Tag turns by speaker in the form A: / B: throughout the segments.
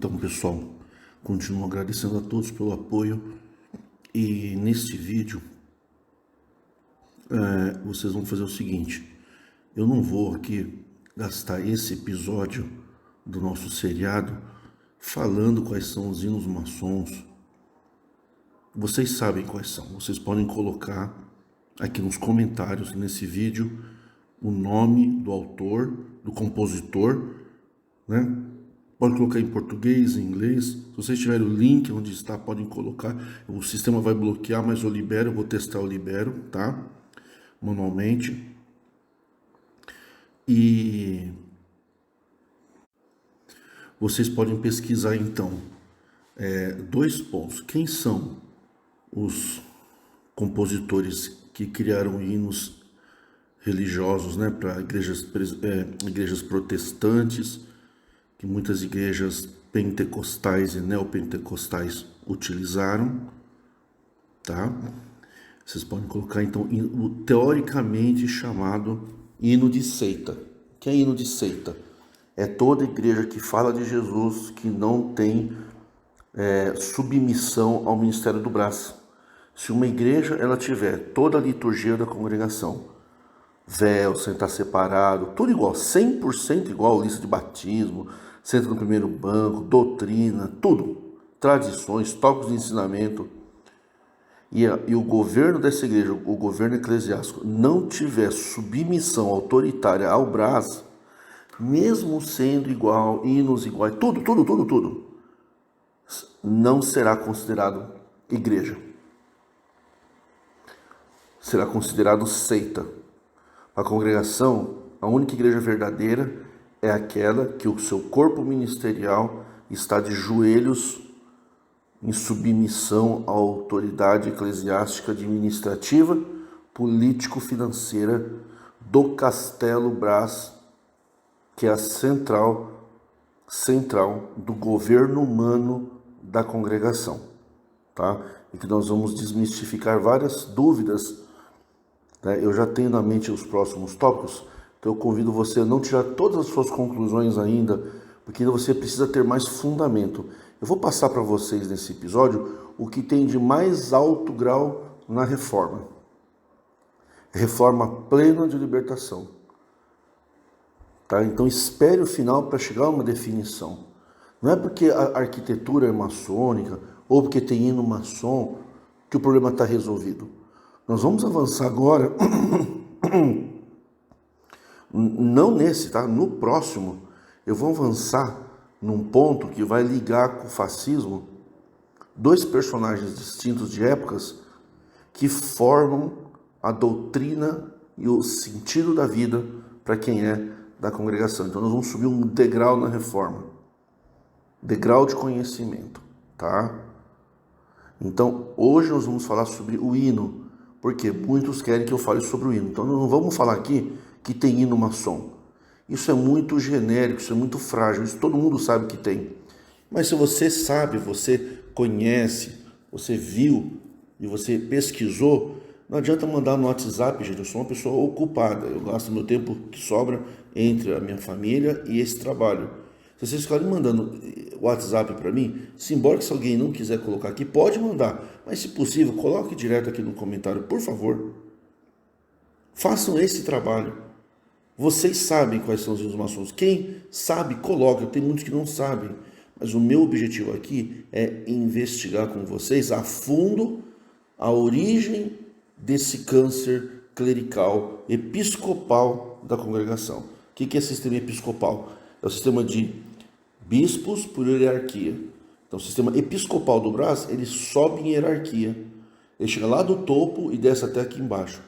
A: Então, pessoal, continuo agradecendo a todos pelo apoio e neste vídeo vocês vão fazer o seguinte: eu não vou aqui gastar esse episódio do nosso seriado falando quais são os hinos maçons. Vocês sabem quais são, vocês podem colocar aqui nos comentários nesse vídeo o nome do autor, do compositor, né? Pode colocar em português, em inglês. Se vocês tiverem o link onde está, podem colocar. O sistema vai bloquear, mas eu libero, eu vou testar, eu libero, tá? Manualmente. E vocês podem pesquisar então dois pontos. Quem são os compositores que criaram hinos religiosos, né, para igrejas protestantes, que muitas igrejas pentecostais e neopentecostais utilizaram, tá? Vocês podem colocar então o teoricamente chamado hino de seita. O que é hino de seita? É toda igreja que fala de Jesus que não tem submissão ao ministério do Brás. Se uma igreja ela tiver toda a liturgia da congregação, véu, sentar separado, tudo igual, 100% igual, lista de batismo, senta no primeiro banco, doutrina, tudo, tradições, tópicos de ensinamento, e o governo dessa igreja, o governo eclesiástico, não tiver submissão autoritária ao Brás, mesmo sendo igual, hinos iguais, tudo, não será considerado igreja. Será considerado seita. A congregação, a única igreja verdadeira é aquela que o seu corpo ministerial está de joelhos em submissão à autoridade eclesiástica, administrativa, político-financeira do Castelo Brás, que é a central do governo humano da congregação, tá? E que nós vamos desmistificar várias dúvidas. Eu já tenho na mente os próximos tópicos, então eu convido você a não tirar todas as suas conclusões ainda, porque você precisa ter mais fundamento. Eu vou passar para vocês nesse episódio o que tem de mais alto grau na reforma. Reforma plena de libertação. Tá? Então espere o final para chegar a uma definição. Não é porque a arquitetura é maçônica ou porque tem hino maçom que o problema está resolvido. Nós vamos avançar agora, não nesse, tá? No próximo, eu vou avançar num ponto que vai ligar com o fascismo dois personagens distintos de épocas que formam a doutrina e o sentido da vida para quem é da congregação. Então nós vamos subir um degrau na reforma, degrau de conhecimento, tá? Então hoje nós vamos falar sobre o hino, porque muitos querem que eu fale sobre o hino. Então não vamos falar aqui que tem hino maçom. Isso é muito genérico, isso é muito frágil, isso todo mundo sabe que tem. Mas se você sabe, você conhece, você viu e você pesquisou, não adianta mandar no WhatsApp, gente. Eu sou uma pessoa ocupada, eu gasto meu tempo que sobra entre a minha família e esse trabalho. Se vocês ficarem mandando WhatsApp para mim, embora se alguém não quiser colocar aqui, pode mandar. Mas se possível, coloque direto aqui no comentário, por favor. Façam esse trabalho. Vocês sabem quais são os hinos maçons. Quem sabe, coloca. Tem muitos que não sabem. Mas o meu objetivo aqui é investigar com vocês a fundo a origem desse câncer clerical, episcopal da congregação. O que é sistema episcopal? É o sistema de bispos por hierarquia. Então o sistema episcopal do Brás, ele sobe em hierarquia. Ele chega lá do topo e desce até aqui embaixo.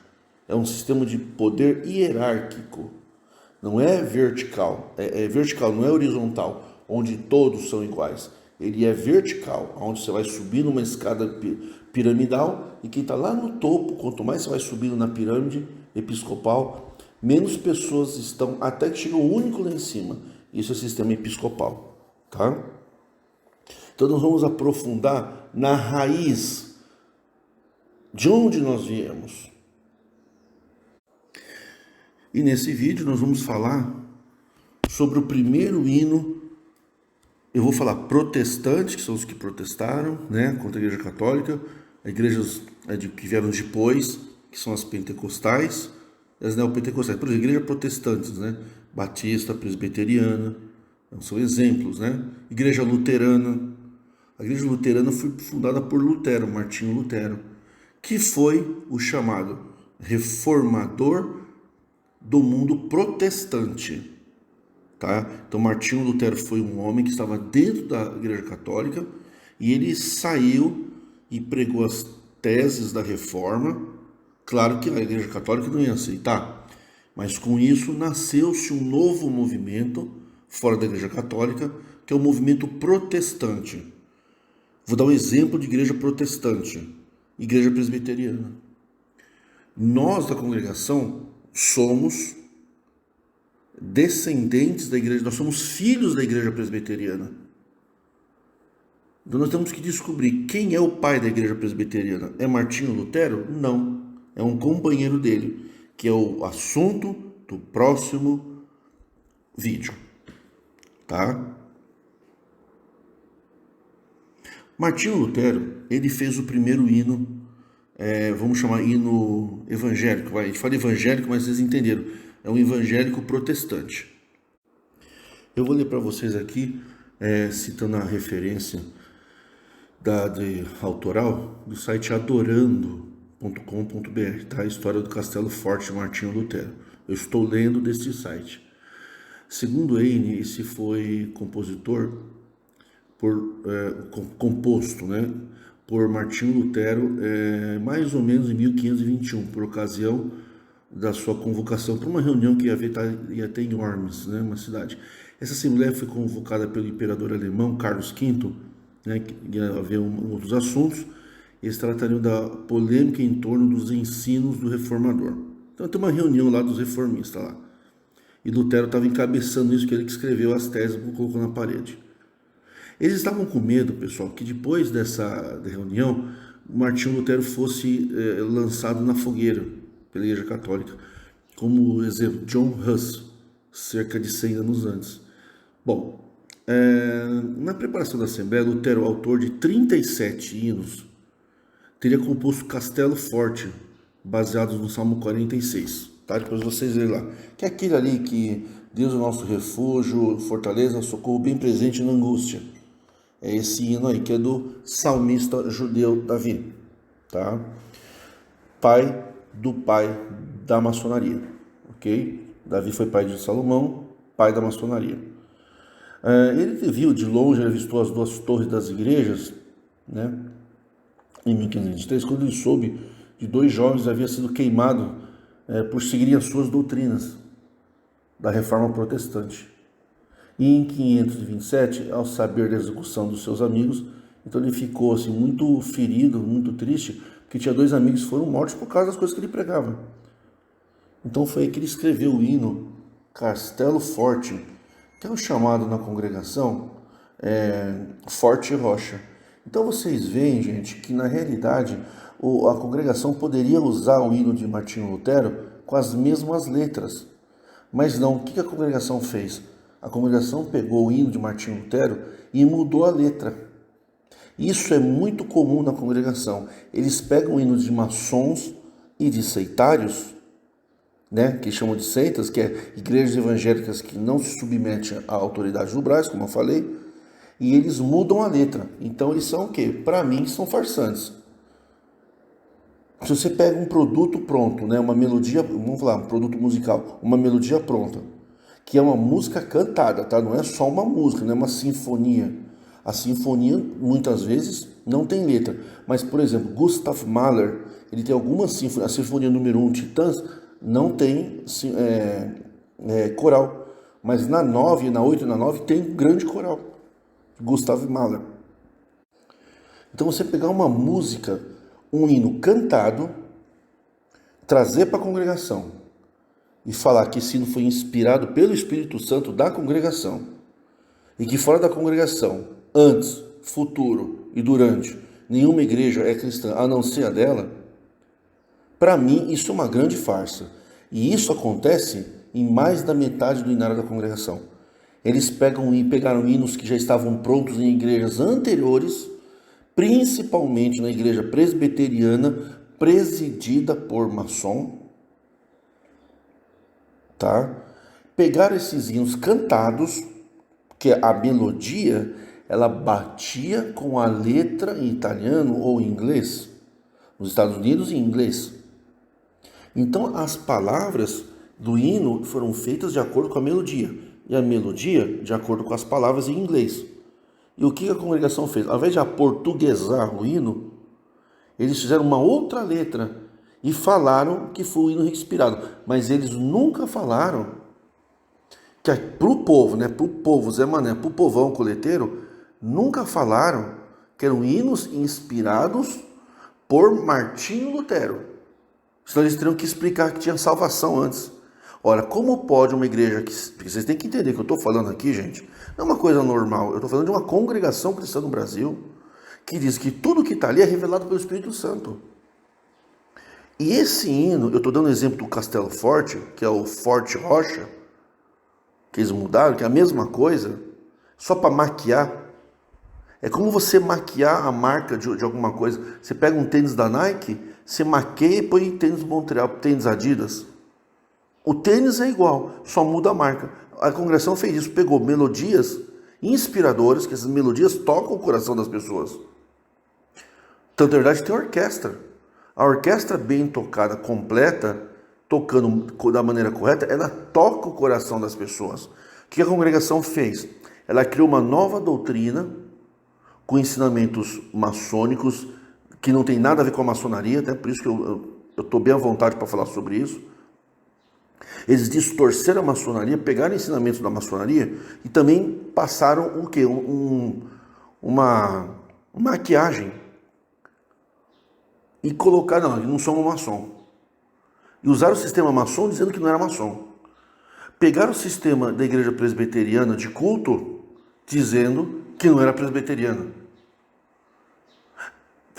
A: É um sistema de poder hierárquico. Não é vertical. É vertical, não é horizontal, onde todos são iguais. Ele é vertical, onde você vai subir numa escada piramidal e quem está lá no topo, quanto mais você vai subindo na pirâmide episcopal, menos pessoas estão, até que chega o único lá em cima. Isso é o sistema episcopal, tá? Então nós vamos aprofundar na raiz de onde nós viemos. E nesse vídeo nós vamos falar sobre o primeiro hino Eu vou falar protestante, que são os que protestaram, né, contra a Igreja Católica, as igrejas que vieram depois, que são as pentecostais, as neopentecostais. Por exemplo, igreja protestantes, né, batista, presbiteriana, são exemplos, né? Igreja luterana. A igreja luterana foi fundada por Lutero, Martinho Lutero, que foi o chamado reformador do mundo protestante. Tá? Então Martinho Lutero foi um homem que estava dentro da Igreja Católica e ele saiu e pregou as teses da Reforma. Claro que a Igreja Católica não ia aceitar, mas com isso nasceu-se um novo movimento fora da Igreja Católica, que é o movimento protestante. Vou dar um exemplo de igreja protestante, igreja presbiteriana. Nós da congregação somos descendentes da igreja, nós somos filhos da igreja presbiteriana. Então nós temos que descobrir quem é o pai da igreja presbiteriana. É Martinho Lutero? Não. É um companheiro dele, que é o assunto do próximo vídeo. Tá? Martinho Lutero, ele fez o primeiro hino, vamos chamar hino evangélico. A gente fala evangélico, mas vocês entenderam. É um evangélico protestante. Eu vou ler para vocês aqui, citando a referência autoral do site adorando.com.br, tá? A história do Castelo Forte de Martinho Lutero. Eu estou lendo desse site. Segundo Heine, esse foi compositor composto, né, por Martinho Lutero, mais ou menos em 1521, por ocasião da sua convocação para uma reunião que ia ter em Worms, né, uma cidade. Essa assembleia foi convocada pelo imperador alemão Carlos V, né, que ia haver outros assuntos. Eles tratariam da polêmica em torno dos ensinos do reformador. Então tem uma reunião lá dos reformistas lá. E Lutero estava encabeçando isso, que ele que escreveu as teses e colocou na parede. Eles estavam com medo, pessoal, que depois dessa reunião, Martinho Lutero fosse lançado na fogueira pela Igreja Católica, como exemplo, John Huss, cerca de 100 anos antes. Bom, na preparação da Assembleia, Lutero, autor de 37 hinos, teria composto Castelo Forte, baseados no Salmo 46. Tá? Depois vocês verem lá. Que é aquele ali que Deus é o nosso refúgio, fortaleza, socorro bem presente na angústia. É esse hino aí, que é do salmista judeu Davi, tá? Pai da maçonaria, ok? Davi foi pai de Salomão, pai da maçonaria. Ele viu de longe, ele avistou as duas torres das igrejas, né? Em 1523, quando ele soube de 2 jovens haviam sido queimados por seguirem as suas doutrinas da reforma protestante. E em 527, ao saber da execução dos seus amigos, então ele ficou assim, muito ferido, muito triste, porque tinha 2 amigos que foram mortos por causa das coisas que ele pregava. Então foi aí que ele escreveu o hino Castelo Forte, que é o chamado na congregação Forte Rocha. Então vocês veem, gente, que na realidade a congregação poderia usar o hino de Martinho Lutero com as mesmas letras. Mas não, o que a congregação fez? A congregação pegou o hino de Martinho Lutero e mudou a letra. Isso é muito comum na congregação. Eles pegam hinos de maçons e de seitários, né, que chamam de seitas, que é igrejas evangélicas que não se submetem à autoridade do Brás, como eu falei, e eles mudam a letra. Então eles são o quê? Para mim, são farsantes. Se você pega um produto pronto, né, uma melodia, vamos falar, um produto musical, uma melodia pronta, que é uma música cantada, tá? Não é só uma música, não é uma sinfonia. A sinfonia, muitas vezes, não tem letra. Mas, por exemplo, Gustav Mahler, ele tem algumas sinfonias. A sinfonia número 1, Titãs, não tem coral. Mas na 9, na 8 e na 9 tem um grande coral. Gustav Mahler. Então você pegar uma música, um hino cantado, trazer para a congregação e falar que esse hino foi inspirado pelo Espírito Santo da congregação e que fora da congregação, antes, futuro e durante, nenhuma igreja é cristã a não ser a dela, para mim isso é uma grande farsa. E isso acontece em mais da metade do inário da congregação. Eles pegaram hinos que já estavam prontos em igrejas anteriores, principalmente na igreja presbiteriana, presidida por maçom, tá? Pegaram esses hinos cantados, que a melodia, ela batia com a letra em italiano ou em inglês, nos Estados Unidos em inglês. Então as palavras do hino foram feitas de acordo com a melodia, e a melodia de acordo com as palavras em inglês. E o que a congregação fez? Ao invés de aportuguesar o hino, eles fizeram uma outra letra e falaram que foi o hino inspirado, mas eles nunca falaram que para o povo, né, para o povo Zé Mané, para o povão coleteiro, nunca falaram que eram hinos inspirados por Martinho Lutero. Senão eles teriam que explicar que tinha salvação antes. Ora, como pode uma igreja que... Porque vocês têm que entender que eu estou falando aqui, gente, não é uma coisa normal. Eu estou falando de uma congregação cristã no Brasil que diz que tudo que está ali é revelado pelo Espírito Santo. E esse hino, eu estou dando o exemplo do Castelo Forte, que é o Forte Rocha, que eles mudaram, que é a mesma coisa, só para maquiar. É como você maquiar a marca de alguma coisa. Você pega um tênis da Nike, você maqueia e põe tênis Montreal, tênis Adidas. O tênis é igual, só muda a marca. A congregação fez isso, pegou melodias inspiradoras, que essas melodias tocam o coração das pessoas. Tanto, na verdade, tem orquestra. A orquestra bem tocada, completa, tocando da maneira correta, ela toca o coração das pessoas. O que a congregação fez? Ela criou uma nova doutrina com ensinamentos maçônicos que não tem nada a ver com a maçonaria, até por isso que eu estou bem à vontade para falar sobre isso. Eles distorceram a maçonaria, pegaram ensinamentos da maçonaria e também passaram o quê? Uma maquiagem. E colocaram, não, não somos maçom. E usaram o sistema maçom dizendo que não era maçom. Pegaram o sistema da igreja presbiteriana de culto, dizendo que não era presbiteriana.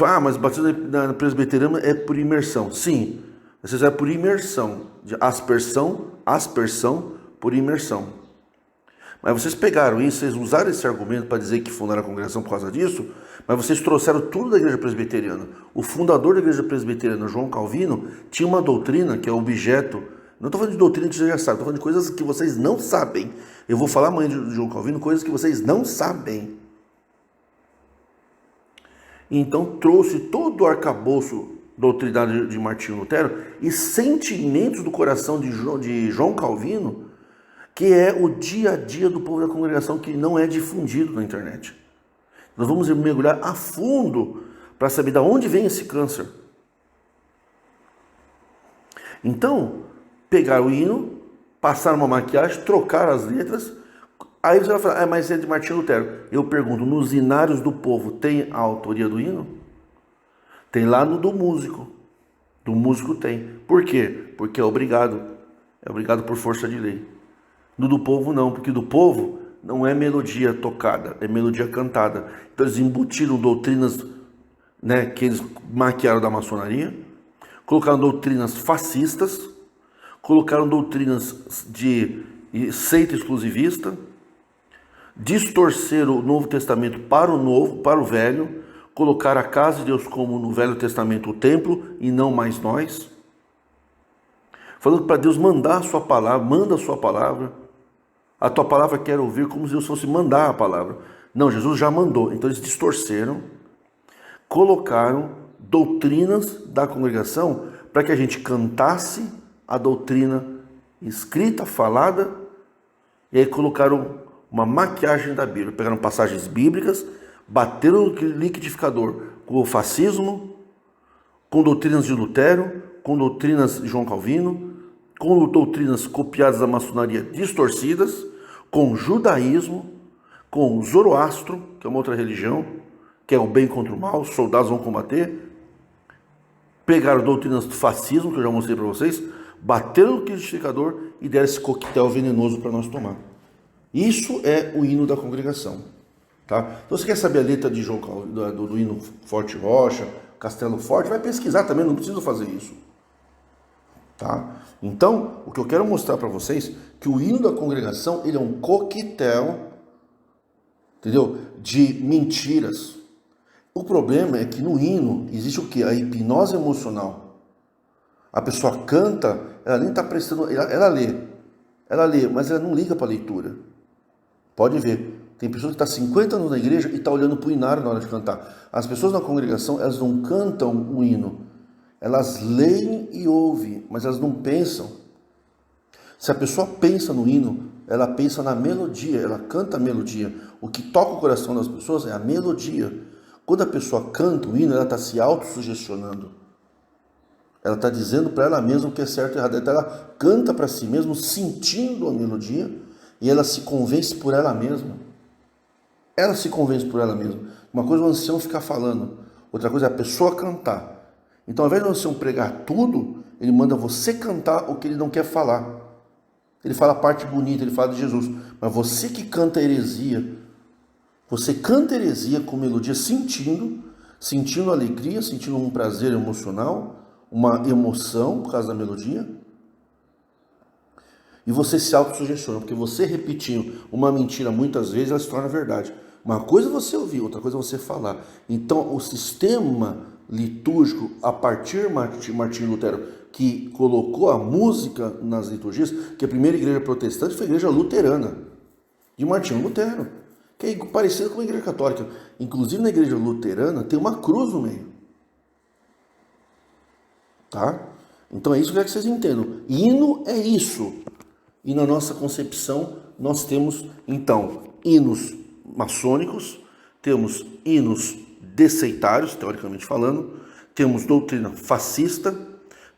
A: Ah, mas o batismo da presbiteriana é por imersão. Sim, vocês é por imersão, de aspersão por imersão. Mas vocês pegaram isso, vocês usaram esse argumento para dizer que fundaram a congregação por causa disso, mas vocês trouxeram tudo da igreja presbiteriana. O fundador da igreja presbiteriana, João Calvino, tinha uma doutrina que é objeto. Não estou falando de doutrina que vocês já sabem, estou falando de coisas que vocês não sabem. Eu vou falar amanhã de João Calvino, coisas que vocês não sabem. Então trouxe todo o arcabouço doutrinário de Martinho Lutero e sentimentos do coração de João Calvino, que é o dia a dia do povo da congregação, que não é difundido na internet. Nós vamos mergulhar a fundo para saber de onde vem esse câncer. Então, pegaram o hino, passaram uma maquiagem, trocaram as letras. Aí você vai falar, mas é de Martinho Lutero. Eu pergunto, nos hinários do povo tem a autoria do hino? Tem lá no do músico. Do músico tem. Por quê? Porque é obrigado. É obrigado por força de lei. No do povo não, porque do povo não é melodia tocada, é melodia cantada. Então eles embutiram doutrinas, né, que eles maquiaram da maçonaria, colocaram doutrinas fascistas, colocaram doutrinas de seita exclusivista, distorceram o Novo Testamento para o Velho, colocaram a casa de Deus como no Velho Testamento o templo e não mais nós. Falando para Deus mandar a sua palavra, manda a sua palavra. A tua palavra quero ouvir, como se Deus fosse mandar a palavra. Não, Jesus já mandou. Então eles distorceram, colocaram doutrinas da congregação para que a gente cantasse a doutrina escrita, falada, e aí colocaram uma maquiagem da Bíblia. Pegaram passagens bíblicas, bateram no liquidificador com o fascismo, com doutrinas de Lutero, com doutrinas de João Calvino, com doutrinas copiadas da maçonaria distorcidas, com judaísmo, com Zoroastro, que é uma outra religião, que é o bem contra o mal, os soldados vão combater. Pegaram doutrinas do fascismo, que eu já mostrei para vocês, bateram no liquidificador e deram esse coquetel venenoso para nós tomar. Isso é o hino da congregação. Tá? Então, você quer saber a letra de João Calvino, do hino Forte Rocha, Castelo Forte? Vai pesquisar também, não precisa fazer isso. tá? Então, o que eu quero mostrar para vocês é que o hino da congregação, ele é um coquetel, entendeu? De mentiras. O problema é que no hino existe o quê? A hipnose emocional. A pessoa canta, ela nem está prestando, ela lê, mas ela não liga para a leitura. Pode ver. Tem pessoas que estão 50 anos na igreja e estão olhando para o hinário na hora de cantar. As pessoas na congregação, elas não cantam o hino. Elas leem e ouvem, mas elas não pensam. Se a pessoa pensa no hino, ela pensa na melodia, ela canta a melodia. O que toca o coração das pessoas é a melodia. Quando a pessoa canta o hino, ela está se autossugestionando. Ela está dizendo para ela mesma o que é certo e errado. Então ela canta para si mesma, sentindo a melodia, e ela se convence por ela mesma. Ela se convence por ela mesma. Uma coisa é o ancião ficar falando, outra coisa é a pessoa cantar. Então, ao invés do ancião pregar tudo, ele manda você cantar o que ele não quer falar. Ele fala a parte bonita, ele fala de Jesus. Mas você que canta heresia, você canta heresia com melodia, sentindo alegria, sentindo um prazer emocional, uma emoção por causa da melodia. E você se autossugestiona, porque você repetindo uma mentira muitas vezes, ela se torna verdade. Uma coisa é você ouvir, outra coisa é você falar. Então, o sistema litúrgico, a partir de Martinho Lutero, que colocou a música nas liturgias, que a primeira igreja protestante foi a igreja luterana, de Martinho Lutero, que é parecido com a igreja católica. Inclusive, na igreja luterana, tem uma cruz no meio. Tá? Então, é isso que eu quero que vocês entendam. Hino é isso. E na nossa concepção, nós temos, então, hinos maçônicos, temos hinos deceitários, teoricamente falando, temos doutrina fascista,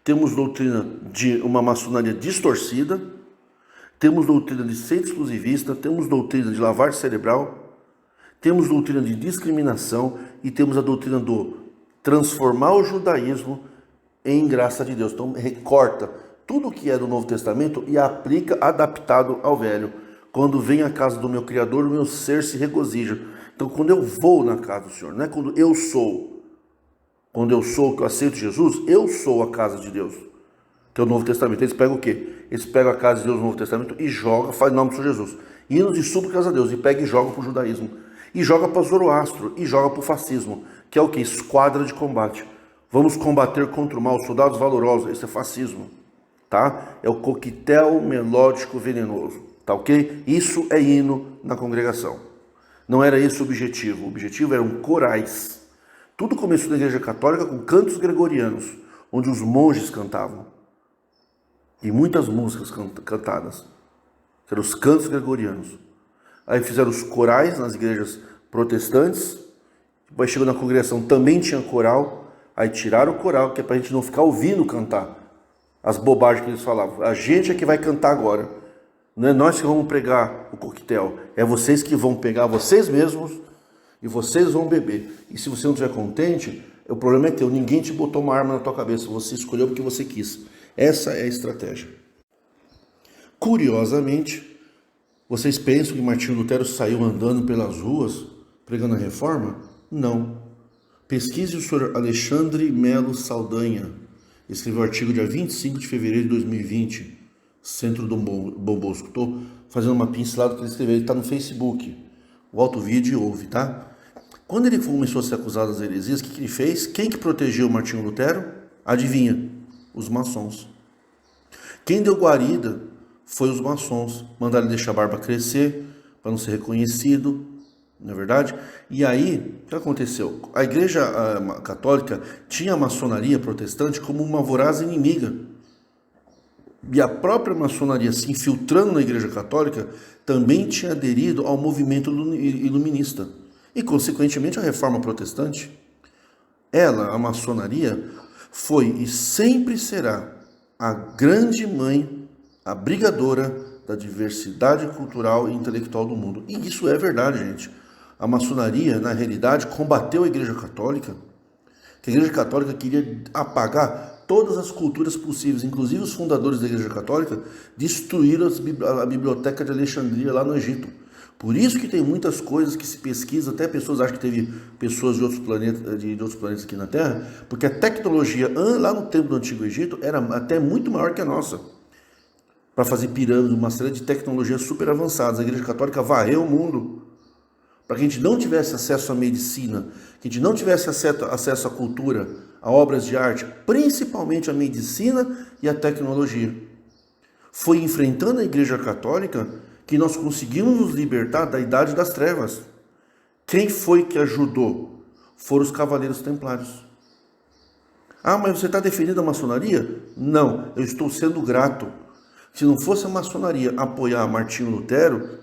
A: temos doutrina de uma maçonaria distorcida, temos doutrina de centro exclusivista, temos doutrina de lavagem cerebral, temos doutrina de discriminação e temos a doutrina do transformar o judaísmo em graça de Deus. Então, recorta tudo que é do Novo Testamento e aplica adaptado ao Velho. Quando vem à casa do meu Criador, o meu ser se regozija. Então, quando eu vou na casa do Senhor, não é quando eu sou. Quando eu sou, que eu aceito Jesus, eu sou a casa de Deus. Que é o Novo Testamento. Eles pegam o quê? Eles pegam a casa de Deus no Novo Testamento e jogam, faz o nome do Senhor Jesus. Hinos de súplicas a Deus. E pega e joga para o judaísmo. E joga para o Zoroastro. E joga para o fascismo. Que é o quê? Esquadra de combate. Vamos combater contra o mal, soldados valorosos. Esse é fascismo. Tá? É o coquetel melódico venenoso. Tá ok? Isso é hino na congregação. Não era esse o objetivo. O objetivo eram corais. Tudo começou na igreja católica com cantos gregorianos, onde os monges cantavam. E muitas músicas cantadas. Eram os cantos gregorianos. Aí fizeram os corais nas igrejas protestantes. Depois chegou na congregação, também tinha coral. Aí tiraram o coral, que é para a gente não ficar ouvindo cantar as bobagens que eles falavam. A gente é que vai cantar agora. Não é nós que vamos pregar o coquetel. É vocês que vão pegar vocês mesmos e vocês vão beber. E se você não estiver contente, o problema é teu. Ninguém te botou uma arma na tua cabeça. Você escolheu porque você quis. Essa é a estratégia. Curiosamente, vocês pensam que Martinho Lutero saiu andando pelas ruas pregando a reforma? Não. Pesquise o senhor Alexandre Melo Saldanha. Escreveu o artigo dia 25 de fevereiro de 2020. Centro do Bom Bosco. Estou fazendo uma pincelada que ele escreveu. Ele está no Facebook. Volta o vídeo e ouve, tá? Quando ele começou a ser acusado das heresias, o que ele fez? Quem que protegeu Martinho Lutero? Adivinha? Os maçons. Quem deu guarida foi os maçons. Mandaram ele deixar a barba crescer para não ser reconhecido. Não é verdade? E aí, o que aconteceu? A igreja católica tinha a maçonaria protestante como uma voraz inimiga. E a própria maçonaria, se infiltrando na igreja católica, também tinha aderido ao movimento iluminista. E, consequentemente, a reforma protestante. Ela, a maçonaria, foi e sempre será a grande mãe, a brigadora da diversidade cultural e intelectual do mundo. E isso é verdade, gente. A maçonaria, na realidade, combateu a igreja católica. Que a igreja católica queria apagar todas as culturas possíveis, inclusive os fundadores da igreja católica destruíram a biblioteca de Alexandria lá no Egito. Por isso que tem muitas coisas que se pesquisa, até pessoas acham que teve pessoas de outros planetas aqui na Terra, porque a tecnologia lá no tempo do Antigo Egito era até muito maior que a nossa. Para fazer pirâmide, uma série de tecnologias super avançadas. A Igreja Católica varreu o mundo para que a gente não tivesse acesso à medicina, que a gente não tivesse acesso à cultura, a obras de arte, principalmente à medicina e à tecnologia. Foi enfrentando a Igreja Católica que nós conseguimos nos libertar da Idade das Trevas. Quem foi que ajudou? Foram os Cavaleiros Templários. Ah, mas você está defendendo a maçonaria? Não, eu estou sendo grato. Se não fosse a maçonaria apoiar Martinho Lutero,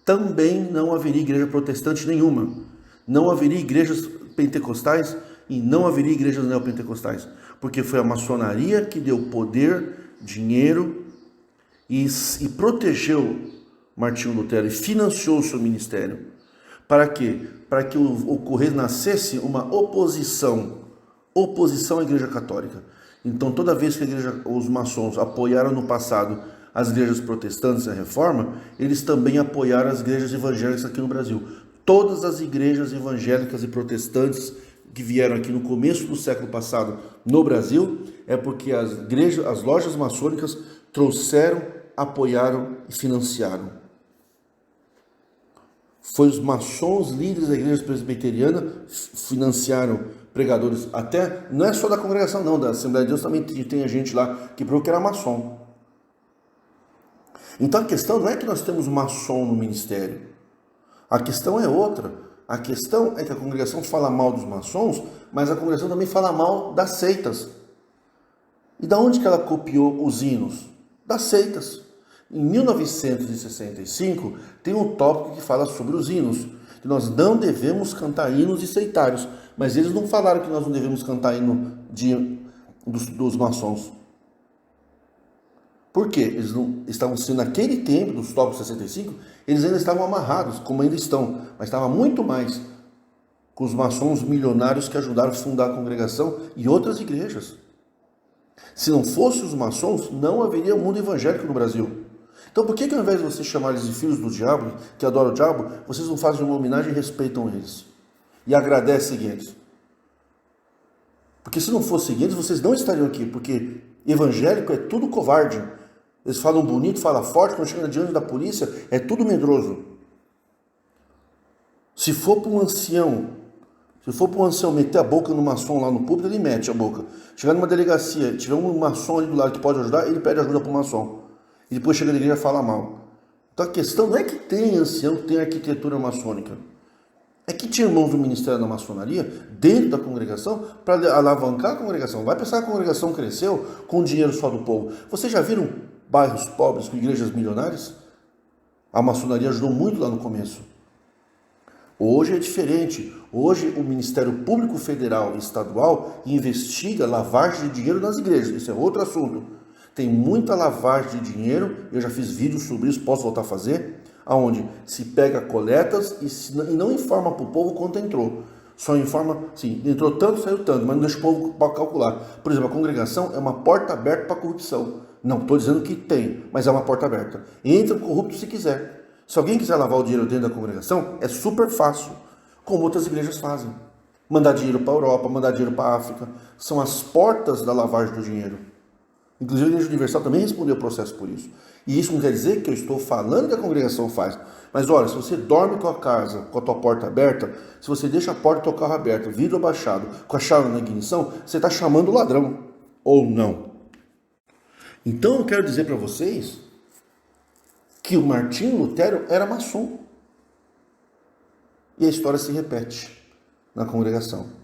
A: também não haveria igreja protestante nenhuma. Não haveria igrejas pentecostais e não haveria igrejas neopentecostais. Porque foi a maçonaria que deu poder, dinheiro e protegeu Martinho Lutero e financiou o seu ministério. Para quê? Para que nascesse uma oposição à Igreja Católica. Então, toda vez que os maçons apoiaram no passado as igrejas protestantes e a reforma, eles também apoiaram as igrejas evangélicas aqui no Brasil. Todas as igrejas evangélicas e protestantes que vieram aqui no começo do século passado no Brasil, é porque as lojas maçônicas trouxeram, apoiaram e financiaram. Foi os maçons líderes da igreja presbiteriana financiaram pregadores, até, não é só da congregação não, da Assembleia de Deus também tem gente lá que provou que era maçom. Então a questão não é que nós temos maçom no ministério, a questão é outra. A questão é que a congregação fala mal dos maçons, mas a congregação também fala mal das seitas. E da onde que ela copiou os hinos? Das seitas. Em 1965, tem um tópico que fala sobre os hinos, que nós não devemos cantar hinos de seitários, mas eles não falaram que nós não devemos cantar hino dos maçons. Por quê? Eles não estavam sendo, naquele tempo, dos tópicos 65, eles ainda estavam amarrados, como ainda estão, mas estava muito mais com os maçons milionários que ajudaram a fundar a congregação e outras igrejas. Se não fossem os maçons, não haveria mundo evangélico no Brasil. Então por que ao invés de vocês chamarem de filhos do diabo, que adoram o diabo, vocês não fazem uma homenagem e respeitam eles? E agradecem eles? Porque se não fossem eles, vocês não estariam aqui, porque evangélico é tudo covarde. Eles falam bonito, falam forte, quando chegam diante da polícia, é tudo medroso. Se for para um ancião meter a boca no maçom lá no público, ele mete a boca. Chegar numa delegacia, tiver um maçom ali do lado que pode ajudar, ele pede ajuda para o maçom. E depois chega na igreja e fala mal. Então a questão não é que tem ancião, que tem arquitetura maçônica. É que tinha irmãos do ministério da maçonaria dentro da congregação para alavancar a congregação. Vai pensar que a congregação cresceu com dinheiro só do povo. Vocês já viram bairros pobres com igrejas milionárias? A maçonaria ajudou muito lá no começo. Hoje é diferente. Hoje o Ministério Público Federal e Estadual investiga lavagem de dinheiro nas igrejas. Isso é outro assunto. Tem muita lavagem de dinheiro, eu já fiz vídeos sobre isso, posso voltar a fazer, aonde se pega coletas e não informa para o povo quanto entrou. Só informa, sim, entrou tanto, saiu tanto, mas não deixa o povo para calcular. Por exemplo, a congregação é uma porta aberta para a corrupção. Não estou dizendo que tem, mas é uma porta aberta. Entra o corrupto se quiser. Se alguém quiser lavar o dinheiro dentro da congregação, é super fácil, como outras igrejas fazem. Mandar dinheiro para a Europa, mandar dinheiro para a África. São as portas da lavagem do dinheiro. Inclusive a Igreja Universal também respondeu o processo por isso. E isso não quer dizer que eu estou falando que a congregação faz. Mas olha, se você dorme com a casa, com a tua porta aberta, se você deixa a porta do teu carro aberta, vidro abaixado, com a chave na ignição, você está chamando o ladrão. Ou não. Então eu quero dizer para vocês que o Martinho Lutero era maçom. E a história se repete na congregação.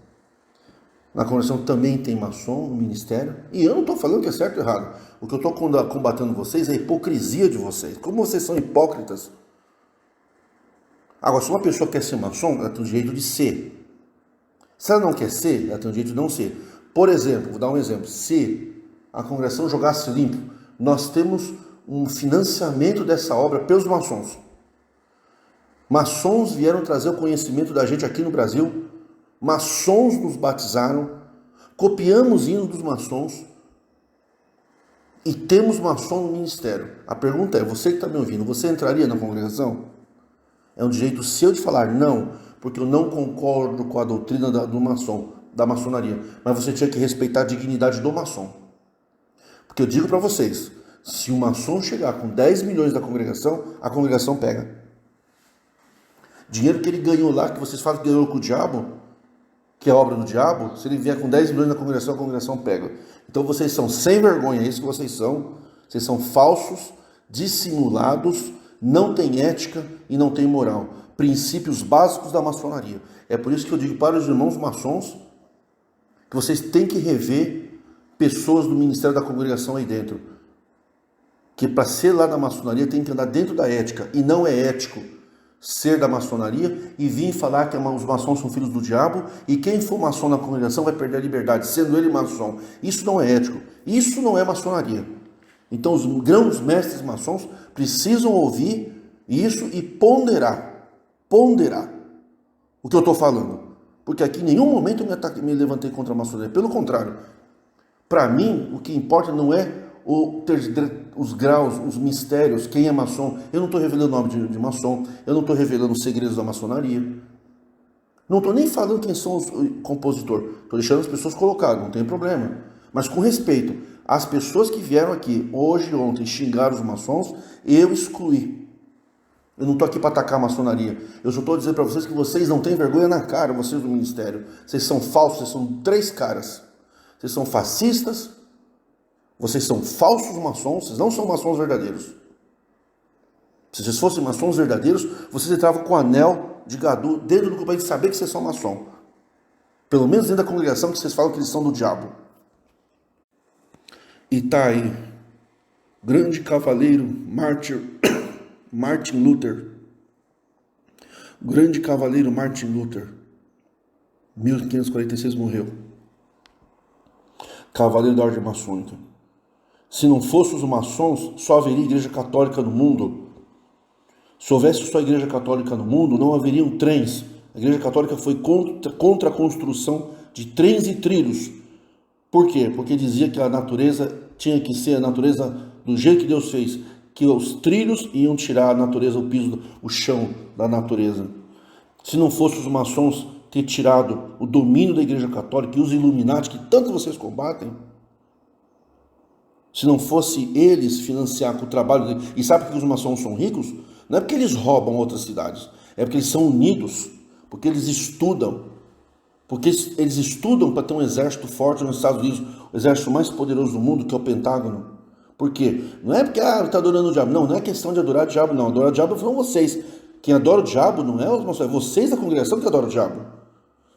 A: Na congregação também tem maçom no ministério. E eu não estou falando que é certo ou errado. O que eu estou combatendo vocês é a hipocrisia de vocês. Como vocês são hipócritas. Agora, se uma pessoa quer ser maçom, ela tem o direito de ser. Se ela não quer ser, ela tem o direito de não ser. Por exemplo, vou dar um exemplo. Se a congregação jogasse limpo, nós temos um financiamento dessa obra pelos maçons. Maçons vieram trazer o conhecimento da gente aqui no Brasil. Maçons nos batizaram, copiamos hinos dos maçons e temos maçom no ministério. A pergunta é, você que está me ouvindo, você entraria na congregação? É um direito seu de falar não, porque eu não concordo com a doutrina da maçonaria. Mas você tinha que respeitar a dignidade do maçom. Porque eu digo para vocês, se o maçom chegar com 10 milhões da congregação, a congregação pega. Dinheiro que ele ganhou lá, que vocês falam que ganhou com o diabo, que é obra do diabo, se ele vier com 10 milhões na congregação, a congregação pega. Então vocês são sem vergonha, é isso que vocês são falsos, dissimulados, não têm ética e não têm moral. Princípios básicos da maçonaria. É por isso que eu digo para os irmãos maçons que vocês têm que rever pessoas do ministério da congregação aí dentro. Que para ser lá da maçonaria tem que andar dentro da ética, e não é ético ser da maçonaria e vir falar que os maçons são filhos do diabo e quem for maçom na congregação vai perder a liberdade, sendo ele maçom. Isso não é ético, isso não é maçonaria. Então os grãos mestres maçons precisam ouvir isso e ponderar o que eu estou falando. Porque aqui em nenhum momento eu me levantei contra a maçonaria, pelo contrário. Para mim, o que importa não é os graus, os mistérios, quem é maçom. Eu não estou revelando o nome de maçom, eu não estou revelando os segredos da maçonaria. Não estou nem falando quem são os compositores. Estou deixando as pessoas colocadas, não tem problema. Mas com respeito, as pessoas que vieram aqui hoje e ontem xingaram os maçons, eu excluí. Eu não estou aqui para atacar a maçonaria. Eu só estou dizendo para vocês que vocês não têm vergonha na cara, vocês do ministério. Vocês são falsos, vocês são 3 caras. Vocês são fascistas, vocês são falsos maçons, vocês não são maçons verdadeiros. Se vocês fossem maçons verdadeiros, vocês entravam com o anel de gadu dentro do grupo para saber que vocês são maçom. Pelo menos dentro da congregação que vocês falam que eles são do diabo. E tá aí, grande cavaleiro Martin Luther. O grande cavaleiro Martin Luther, 1546 morreu. Cavaleiro da ordem maçônica. Se não fossem os maçons, só haveria igreja católica no mundo. Se houvesse só igreja católica no mundo, não haveriam trens. A igreja católica foi contra a construção de trens e trilhos. Por quê? Porque dizia que a natureza tinha que ser a natureza do jeito que Deus fez. Que os trilhos iam tirar a natureza, o piso, o chão da natureza. Se não fossem os maçons ter tirado o domínio da igreja católica e os Illuminati, que tanto vocês combatem, se não fosse eles financiar com o trabalho deles, e sabe por que os maçons são ricos? Não é porque eles roubam outras cidades, é porque eles são unidos, porque eles estudam para ter um exército forte nos Estados Unidos, o exército mais poderoso do mundo, que é o Pentágono. Por quê? Não é porque está adorando o diabo, não é questão de adorar o diabo, não. Adorar o diabo são vocês. Quem adora o diabo não é os maçons, é vocês da congregação que adoram o diabo.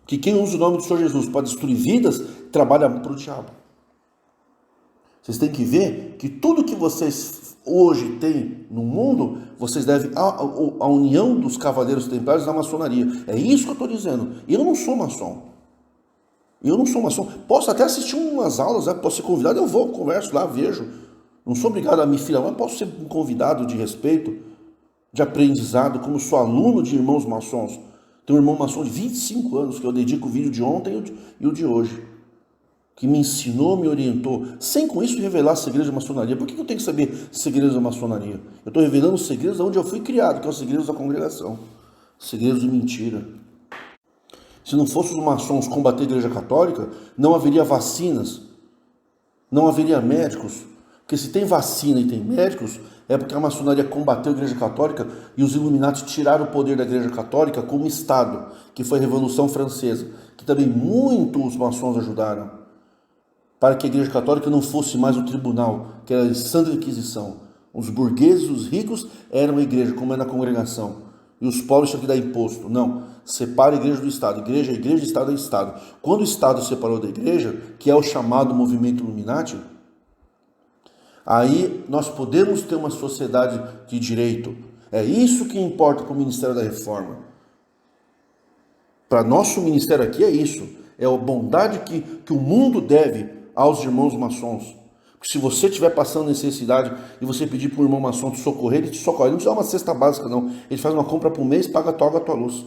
A: Que quem usa o nome do Senhor Jesus para destruir vidas, trabalha para o diabo. Vocês têm que ver que tudo que vocês hoje têm no mundo, vocês devem à união dos cavaleiros templários da maçonaria. É isso que eu estou dizendo. Eu não sou maçom. Posso até assistir umas aulas, posso ser convidado, eu vou, converso lá, vejo. Não sou obrigado a me filiar, mas posso ser um convidado de respeito, de aprendizado, como sou aluno de irmãos maçons. Tem um irmão maçom de 25 anos, que eu dedico o vídeo de ontem e o de hoje, que me ensinou, me orientou, sem com isso revelar segredos da maçonaria. Por que eu tenho que saber segredos da maçonaria? Eu estou revelando os segredos de onde eu fui criado, que é os segredos da congregação. Segredos de mentira. Se não fossem os maçons combater a igreja católica, não haveria vacinas, não haveria médicos. Porque se tem vacina e tem médicos, é porque a maçonaria combateu a igreja católica e os Illuminati tiraram o poder da igreja católica como Estado, que foi a Revolução Francesa, que também muitos maçons ajudaram, para que a igreja católica não fosse mais o tribunal, que era a Santa Inquisição. Os burgueses, os ricos, eram a igreja, como é na congregação. E os pobres tinham que dar imposto. Não, separa a igreja do Estado. Igreja é igreja, Estado é Estado. Quando o Estado separou da igreja, que é o chamado movimento Illuminati, aí nós podemos ter uma sociedade de direito. É isso que importa para o Ministério da Reforma. Para nosso ministério aqui é isso. É a bondade que o mundo deve aos irmãos maçons. Porque se você estiver passando necessidade e você pedir para um irmão maçom te socorrer, ele te socorre. Ele não te dá uma cesta básica, não. Ele faz uma compra por mês, paga a tua luz.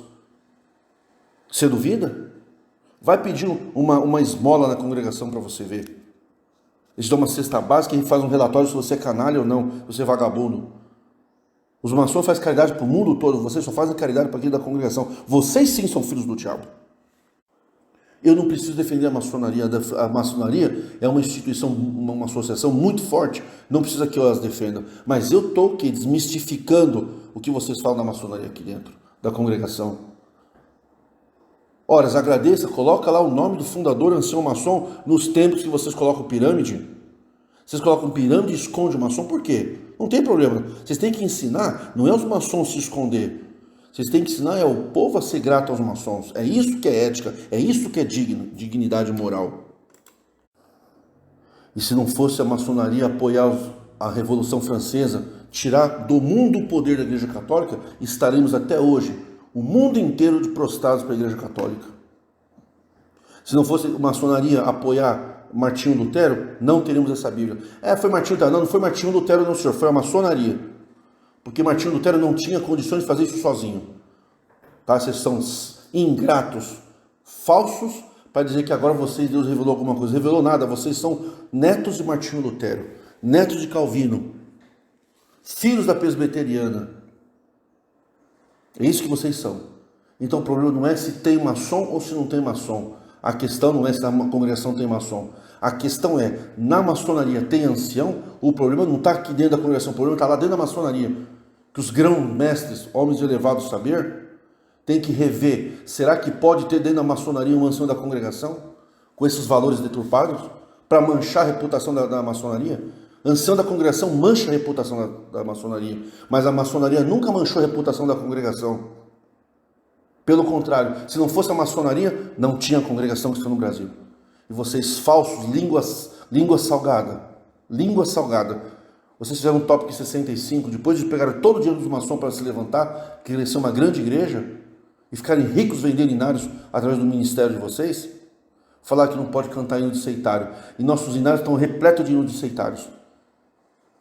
A: Você duvida? Vai pedir uma esmola na congregação para você ver. Eles dão uma cesta básica e faz um relatório se você é canalha ou não, se você é vagabundo. Os maçons fazem caridade para o mundo todo, vocês só fazem caridade para aquele da congregação. Vocês sim são filhos do diabo. Eu não preciso defender a maçonaria. A maçonaria é uma instituição, uma associação muito forte. Não precisa que eu as defenda. Mas eu estou aqui desmistificando o que vocês falam da maçonaria aqui dentro, da congregação. Ora, agradeça, coloca lá o nome do fundador, ancião maçom, nos templos que vocês colocam pirâmide. Vocês colocam pirâmide e escondem o maçom, por quê? Não tem problema. Vocês têm que ensinar, não é os maçons se esconder. Vocês têm que ensinar é o povo a ser grato aos maçons. É isso que é ética, é isso que é dignidade moral. E se não fosse a maçonaria apoiar a Revolução Francesa, tirar do mundo o poder da Igreja Católica, estaremos até hoje, o mundo inteiro de prostrados para a Igreja Católica. Se não fosse a maçonaria apoiar Martinho Lutero, não teríamos essa Bíblia. Foi Martinho Lutero. Não foi Martinho Lutero não, senhor, foi a maçonaria. Porque Martinho Lutero não tinha condições de fazer isso sozinho. Tá? Vocês são ingratos, falsos, para dizer que agora Deus revelou alguma coisa. Revelou nada, vocês são netos de Martinho Lutero, netos de Calvino, filhos da presbiteriana. É isso que vocês são. Então o problema não é se tem maçom ou se não tem maçom. A questão não é se na congregação tem maçom. A questão é, na maçonaria tem ancião? O problema não está aqui dentro da congregação, o problema está lá dentro da maçonaria. Que os grão-mestres, homens de elevado saber, têm que rever. Será que pode ter dentro da maçonaria um ancião da congregação? Com esses valores deturpados? Para manchar a reputação da maçonaria? Ancião da congregação mancha a reputação da maçonaria. Mas a maçonaria nunca manchou a reputação da congregação. Pelo contrário, se não fosse a maçonaria, não tinha congregação que está no Brasil. E vocês falsos, língua salgada. Vocês fizeram um tópico 65, depois de pegar todo o dinheiro dos maçons para se levantar, querer ser uma grande igreja, e ficarem ricos vendendo inários através do ministério de vocês, falar que não pode cantar hino de seitário. E nossos inários estão repletos de hino de seitários.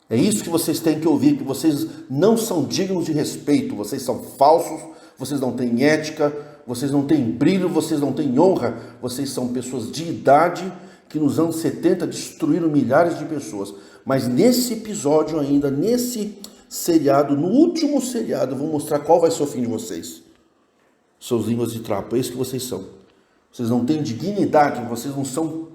A: É isso que vocês têm que ouvir, que vocês não são dignos de respeito, vocês são falsos, vocês não têm ética, vocês não têm brilho, vocês não têm honra, vocês são pessoas de idade que nos anos 70 destruíram milhares de pessoas. Mas nesse episódio ainda, nesse seriado, no último seriado, eu vou mostrar qual vai ser o fim de vocês. Seus línguas de trapo, é isso que vocês são. Vocês não têm dignidade, vocês não são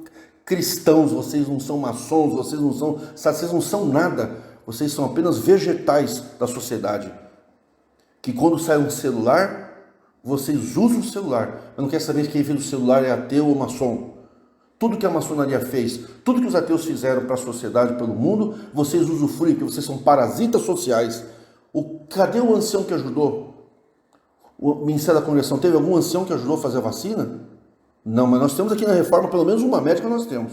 A: cristãos, vocês não são maçons, vocês não são nada. Vocês são apenas vegetais da sociedade. Que quando sai um celular, vocês usam o celular. Mas não quer saber quem fez o celular é ateu ou maçom. Tudo que a maçonaria fez, tudo que os ateus fizeram para a sociedade, pelo mundo, vocês usufruem, porque vocês são parasitas sociais. Cadê o ancião que ajudou? O Ministério da Congregação teve algum ancião que ajudou a fazer a vacina? Não, mas nós temos aqui na reforma, pelo menos uma médica nós temos.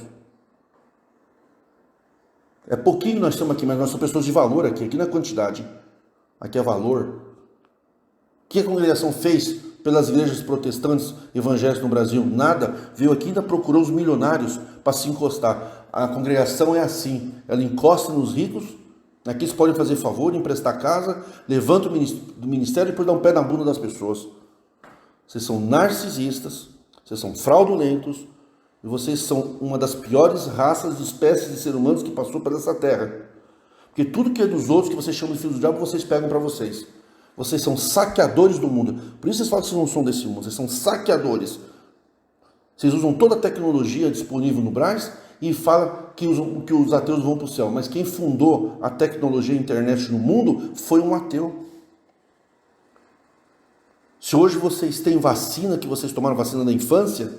A: É pouquinho nós temos aqui, mas nós somos pessoas de valor aqui não é quantidade. Aqui é valor. O que a congregação fez pelas igrejas protestantes evangélicas no Brasil? Nada. Veio aqui e ainda procurou os milionários para se encostar. A congregação é assim, ela encosta nos ricos, aqui eles podem fazer favor, emprestar casa, levanta do ministério e depois dá um pé na bunda das pessoas. Vocês são narcisistas, vocês são fraudulentos, e vocês são uma das piores raças de espécies de seres humanos que passou por essa terra. Porque tudo que é dos outros, que vocês chamam de filhos do diabo, vocês pegam para vocês. Vocês são saqueadores do mundo. Por isso vocês falam que vocês não são desse mundo. Vocês são saqueadores. Vocês usam toda a tecnologia disponível no Brás e falam que os ateus vão para o céu. Mas quem fundou a tecnologia e a internet no mundo foi um ateu. Se hoje vocês têm vacina, que vocês tomaram vacina na infância,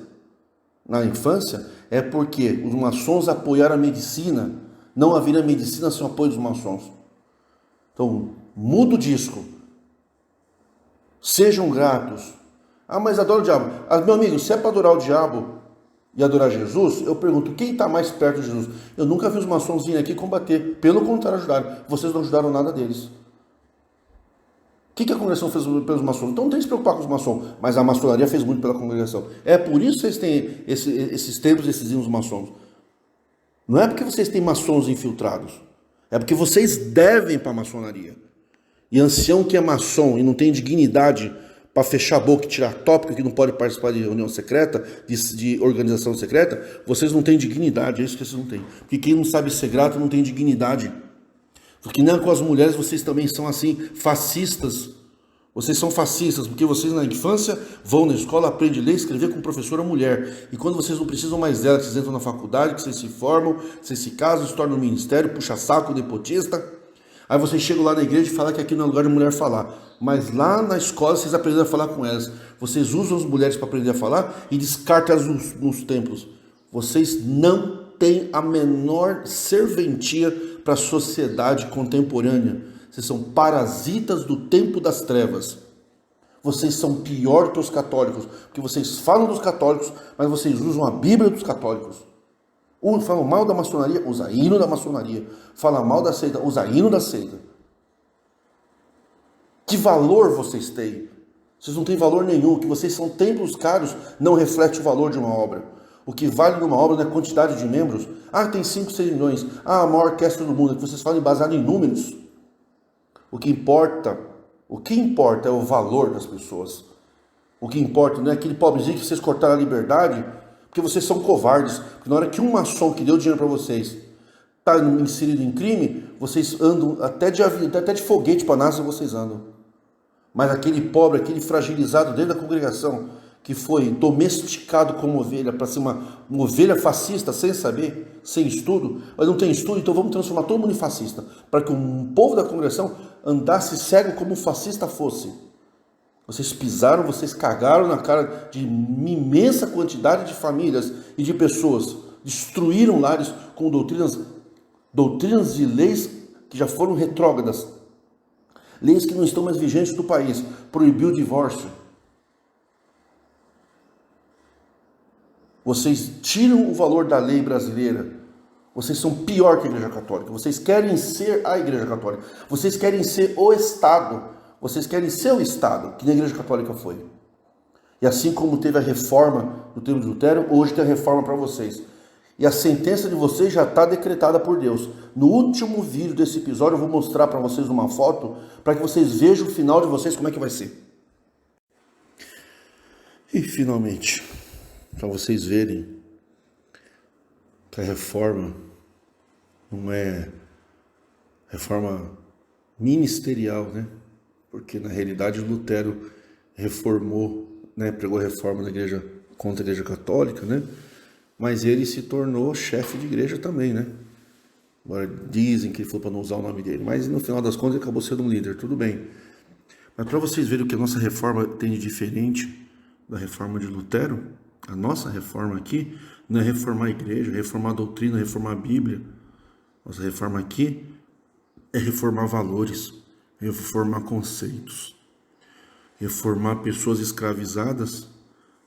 A: é porque os maçons apoiaram a medicina. Não haveria medicina sem o apoio dos maçons. Então, muda o disco. Sejam gratos. Mas adora o diabo. Meu amigo, se é para adorar o diabo e adorar Jesus, eu pergunto, quem está mais perto de Jesus? Eu nunca vi os maçons virem aqui combater. Pelo contrário, ajudaram. Vocês não ajudaram nada deles. O que a congregação fez pelos maçons? Então não tem que se preocupar com os maçons. Mas a maçonaria fez muito pela congregação. É por isso que vocês têm esses templos, esses hinos maçons. Não é porque vocês têm maçons infiltrados. É porque vocês devem para a maçonaria. E ancião que é maçom e não tem dignidade para fechar a boca e tirar tópico, que não pode participar de reunião secreta, de organização secreta, vocês não têm dignidade, é isso que vocês não têm. Porque quem não sabe ser grato não tem dignidade. Porque não com as mulheres vocês também são assim, fascistas. Vocês são fascistas, porque vocês na infância vão na escola, aprendem a ler e escrever com professora mulher. E quando vocês não precisam mais dela, que vocês entram na faculdade, que vocês se formam, que vocês se casam, se tornam um ministério, puxa saco, nepotista. Aí vocês chegam lá na igreja e falam que aqui não é lugar de mulher falar. Mas lá na escola vocês aprendem a falar com elas. Vocês usam as mulheres para aprender a falar e descartam elas nos templos. Vocês não têm a menor serventia para a sociedade contemporânea. Vocês são parasitas do tempo das trevas. Vocês são pior que os católicos, porque vocês falam dos católicos, mas vocês usam a Bíblia dos católicos. Falam mal da maçonaria, usa hino da maçonaria. Fala mal da seita, usa hino da seita. Que valor vocês têm? Vocês não têm valor nenhum. O que vocês são templos caros não reflete o valor de uma obra. O que vale numa obra não é a quantidade de membros. Tem 5, 6 milhões. A maior orquestra do mundo. É que vocês falam baseado em números. O que importa é o valor das pessoas. O que importa não é aquele pobrezinho que vocês cortaram a liberdade, porque vocês são covardes. Porque na hora que um maçom que deu dinheiro para vocês está inserido em crime, vocês andam até de foguete para NASA vocês andam. Mas aquele pobre, aquele fragilizado dentro da congregação, que foi domesticado como ovelha para ser uma ovelha fascista sem saber, sem estudo, mas não tem estudo, então vamos transformar todo mundo em fascista, para que um povo da congregação andasse cego como um fascista fosse. Vocês pisaram, vocês cagaram na cara de imensa quantidade de famílias e de pessoas, destruíram lares com doutrinas e leis que já foram retrógradas, leis que não estão mais vigentes no país, proibiu o divórcio. Vocês tiram o valor da lei brasileira. Vocês são pior que a Igreja Católica. Vocês querem ser a Igreja Católica. Vocês querem ser o Estado. Vocês querem ser o Estado, que na Igreja Católica foi. E assim como teve a reforma no tempo de Lutero, hoje tem a reforma para vocês. E a sentença de vocês já está decretada por Deus. No último vídeo desse episódio eu vou mostrar para vocês uma foto, para que vocês vejam o final de vocês, como é que vai ser. E finalmente, para vocês verem que a reforma não é reforma ministerial, né? Porque na realidade Lutero reformou, né? Pregou reforma na igreja contra a igreja católica, né? Mas ele se tornou chefe de igreja também, né? Agora dizem que ele foi para não usar o nome dele, mas no final das contas ele acabou sendo um líder, tudo bem. Mas para vocês verem o que a nossa reforma tem de diferente da reforma de Lutero, a nossa reforma aqui não é reformar a igreja, reformar a doutrina, reformar a Bíblia. Nossa reforma aqui é reformar valores, reformar conceitos, reformar pessoas escravizadas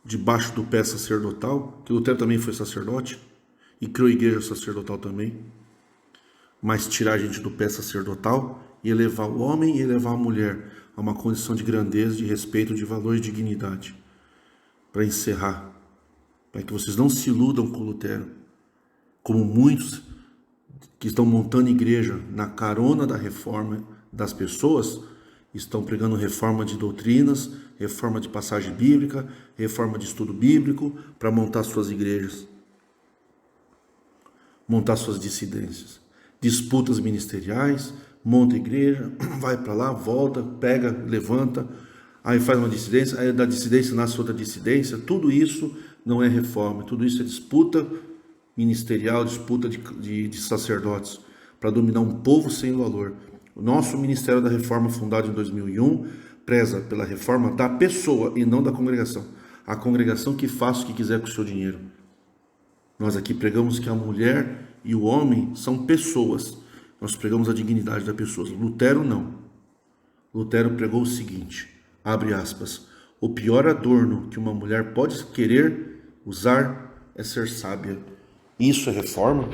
A: debaixo do pé sacerdotal, que Lutero também foi sacerdote e criou a igreja sacerdotal também, mas tirar a gente do pé sacerdotal e elevar o homem e elevar a mulher a uma condição de grandeza, de respeito, de valor e dignidade. Para encerrar, para que vocês não se iludam com Lutero, como muitos que estão montando igreja na carona da reforma das pessoas, estão pregando reforma de doutrinas, reforma de passagem bíblica, reforma de estudo bíblico, para montar suas igrejas, montar suas dissidências, disputas ministeriais, monta igreja, vai para lá, volta, pega, levanta, aí faz uma dissidência, aí da dissidência nasce outra dissidência. Tudo isso não é reforma, tudo isso é disputa ministerial, disputa de sacerdotes, para dominar um povo sem valor. O nosso Ministério da Reforma, fundado em 2001, preza pela reforma da pessoa e não da congregação. A congregação que faz o que quiser com o seu dinheiro. Nós aqui pregamos que a mulher e o homem são pessoas. Nós pregamos a dignidade da pessoa. Lutero não. Lutero pregou o seguinte, abre aspas, o pior adorno que uma mulher pode querer usar é ser sábia. Isso é reforma?